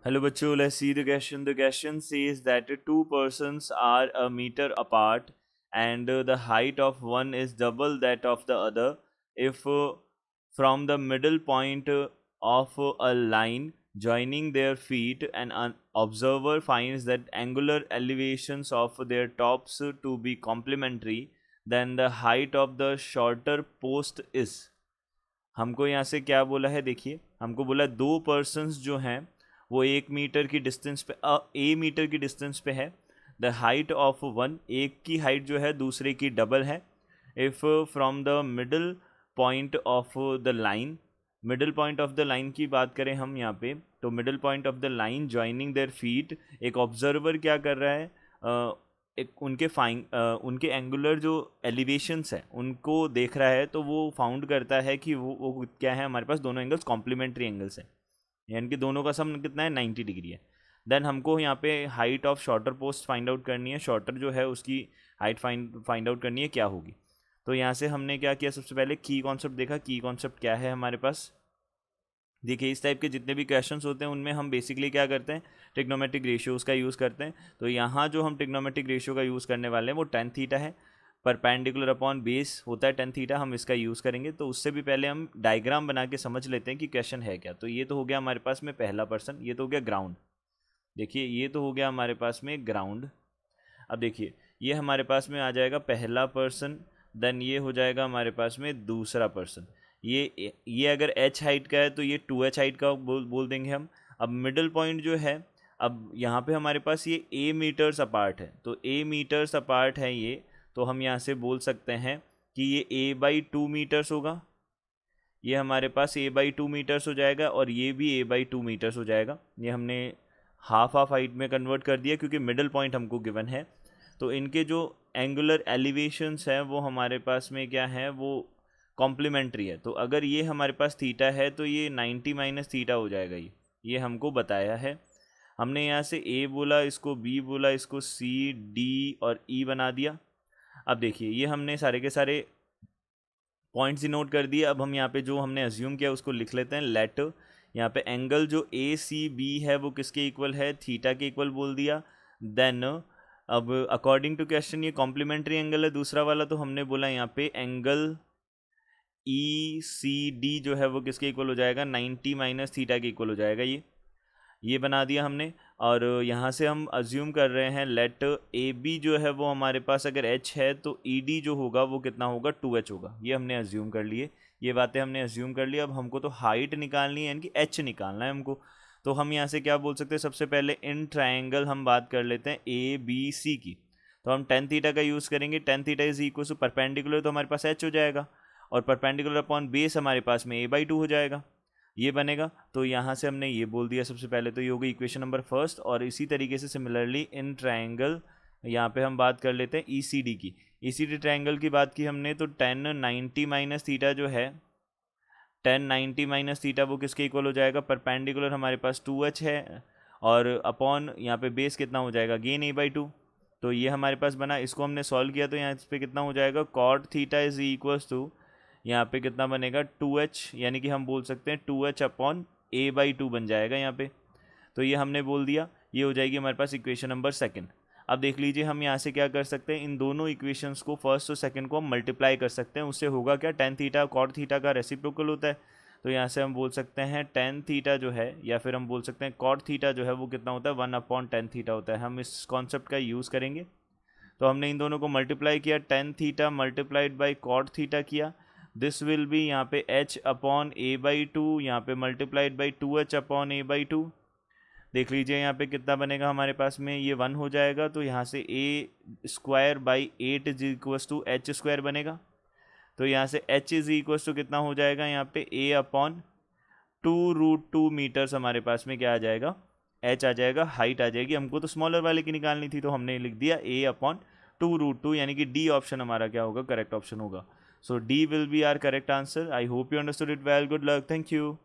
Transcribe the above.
Hello बच्चों, let's see the question. The question says that two persons are a meter apart and the height of one is double that of the other. If from the middle point of a line joining their feet, an observer finds that angular elevations of their tops to be complementary, then the height of the shorter post is. हमको यहाँ से क्या बोला है, देखिए हमको बोला दो पर्सन्स जो हैं वो 1 मीटर की डिस्टेंस पे ए मीटर की डिस्टेंस पे है. द हाइट ऑफ वन, एक की हाइट जो है दूसरे की डबल है. If from the middle point of the line, middle point of the line की बात करें हम यहाँ पे, तो middle point of the line joining their feet, एक ऑब्जर्वर क्या कर रहा है, एक उनके एंगुलर जो एलिवेशंस है उनको देख रहा है, तो वो फाउंड करता है कि वो क्या है, हमारे पास दोनों एंगल्स कॉम्प्लीमेंट्री एंगल्स हैं, यानी कि दोनों का सम कितना है, 90 डिग्री है. देन हमको यहाँ पे height of shorter post find out करनी है, शॉर्टर जो है उसकी हाइट फाइंड आउट करनी है क्या होगी. तो यहाँ से हमने क्या किया, सबसे पहले की कॉन्सेप्ट देखा. की कॉन्सेप्ट क्या है हमारे पास, देखिए इस टाइप के जितने भी क्वेश्चंस होते हैं उनमें हम बेसिकली क्या करते हैं, ट्रिग्नोमेट्रिक रेशियोज़ का यूज़ करते हैं. तो यहाँ जो हम ट्रिग्नोमेट्रिक रेशियो का यूज़ करने वाले हैं वो टेन थीटा है. परपेंडिकुलर अपॉन बेस होता है टेन थीटा, हम इसका यूज़ करेंगे. तो उससे भी पहले हम डायग्राम बना के समझ लेते हैं कि क्वेश्चन है क्या. तो ये तो हो गया हमारे पास में पहला पर्सन, ये तो हो गया ग्राउंड. देखिए ये तो हो गया हमारे पास में ग्राउंड. अब देखिए ये हमारे पास में आ जाएगा पहला पर्सन, देन ये हो जाएगा हमारे पास में दूसरा पर्सन. ये अगर h हाइट का है तो ये 2h हाइट का बोल देंगे हम. अब मिडल पॉइंट जो है, अब यहाँ पे हमारे पास ये a मीटर्स अपार्ट है, तो a मीटर्स अपार्ट है ये, तो हम यहाँ से बोल सकते हैं कि ये a/2 मीटर्स होगा. ये हमारे पास a/2 मीटर्स हो जाएगा और ये भी a/2 मीटर्स हो जाएगा. ये हमने हाफ हाइट में कन्वर्ट कर दिया क्योंकि मिडल पॉइंट हमको गिवन है. तो इनके जो एंगुलर एलिवेशंस हैं वो हमारे पास में क्या है, वो कॉम्प्लीमेंट्री है. तो अगर ये हमारे पास थीटा है तो ये 90 माइनस थीटा हो जाएगा. ये हमको बताया है. हमने यहाँ से ए बोला, इसको बी बोला, इसको सी डी और ई बना दिया. अब देखिए ये हमने सारे के सारे पॉइंट्स ही नोट कर दिए. अब हम यहाँ पे जो हमने अज्यूम किया उसको लिख लेते हैं. लेट यहाँ पे एंगल जो ए सी बी है वो किसके इक्वल है, थीटा के इक्वल बोल दिया. देन अब अकॉर्डिंग टू क्वेश्चन ये कॉम्प्लीमेंट्री एंगल है दूसरा वाला, तो हमने बोला यहाँ पे एंगल ई सी डी जो है वो किसके इक्वल हो जाएगा, 90 माइनस थीटा के इक्वल हो जाएगा. ये बना दिया हमने. और यहाँ से हम अज्यूम कर रहे हैं लेट ए बी जो है वो हमारे पास अगर एच है तो ई डी जो होगा वो कितना होगा, 2h होगा. ये हमने अज्यूम कर लिए, ये बातें हमने अज्यूम कर ली. अब हमको तो हाइट निकालनी है, यानी कि एच निकालना है हमको. तो हम यहाँ से क्या बोल सकते हैं, सबसे पहले इन ट्राइंगल हम बात कर लेते हैं ए बी सी की. तो हम टेन थीटा का यूज़ करेंगे. Tan theta is equal to perpendicular, तो हमारे पास एच हो जाएगा, और परपेंडिकुलर अपॉन बेस हमारे पास में a/2 हो जाएगा, ये बनेगा. तो यहाँ से हमने ये बोल दिया सबसे पहले, तो ये हो गई इक्वेशन नंबर फर्स्ट. और इसी तरीके से सिमिलरली इन ट्राइंगल यहाँ पे हम बात कर लेते हैं ई सी डी की. ई सी डी ट्राइंगल की बात की हमने, तो 1090 माइनस थीटा जो है, 1090 माइनस थीटा वो किसके इक्वल हो जाएगा, परपेंडिकुलर हमारे पास 2h है, और अपॉन यहाँ पे बेस कितना हो जाएगा, गेन a/2. तो ये हमारे पास बना. इसको हमने सॉल्व किया तो यहाँ इस पे कितना हो जाएगा, cot theta is equals to, यहाँ पे कितना बनेगा 2h, यानी कि हम बोल सकते हैं 2h अपॉन a/2 बन जाएगा यहाँ पे. तो ये हमने बोल दिया, ये हो जाएगी हमारे पास इक्वेशन नंबर सेकंड. अब देख लीजिए हम यहाँ से क्या कर सकते हैं, इन दोनों इक्वेशंस को फर्स्ट और सेकंड को हम मल्टीप्लाई कर सकते हैं. उससे होगा क्या, टेन थीटा कॉट थीटा का रेसिप्रोकल होता है. तो यहाँ से हम बोल सकते हैं टेन थीटा जो है, या फिर हम बोल सकते हैं कॉट थीटा जो है वो कितना होता है, 1/10 थीटा होता है. हम इस कॉन्सेप्ट का यूज़ करेंगे. तो हमने इन दोनों को मल्टीप्लाई किया, tan theta multiplied by cot theta किया. दिस विल बी यहाँ पे h अपॉन a/2, यहाँ पे multiplied by 2h upon a/2. देख लीजिए यहाँ पे कितना बनेगा हमारे पास में, ये 1 हो जाएगा. तो यहाँ से a² / 8 is equals to h² बनेगा. तो यहाँ से h इज इक्वल्स टू कितना हो जाएगा, यहाँ पे a अपॉन 2√2 मीटर्स हमारे पास में क्या आ जाएगा, h आ जाएगा, हाइट आ जाएगी. हमको तो स्मॉलर वाले की निकालनी थी तो हमने लिख दिया a अपॉन 2√2, यानी कि डी ऑप्शन हमारा क्या होगा, करेक्ट ऑप्शन होगा. So D will be our correct answer. I hope you understood it well. Good luck. Thank you.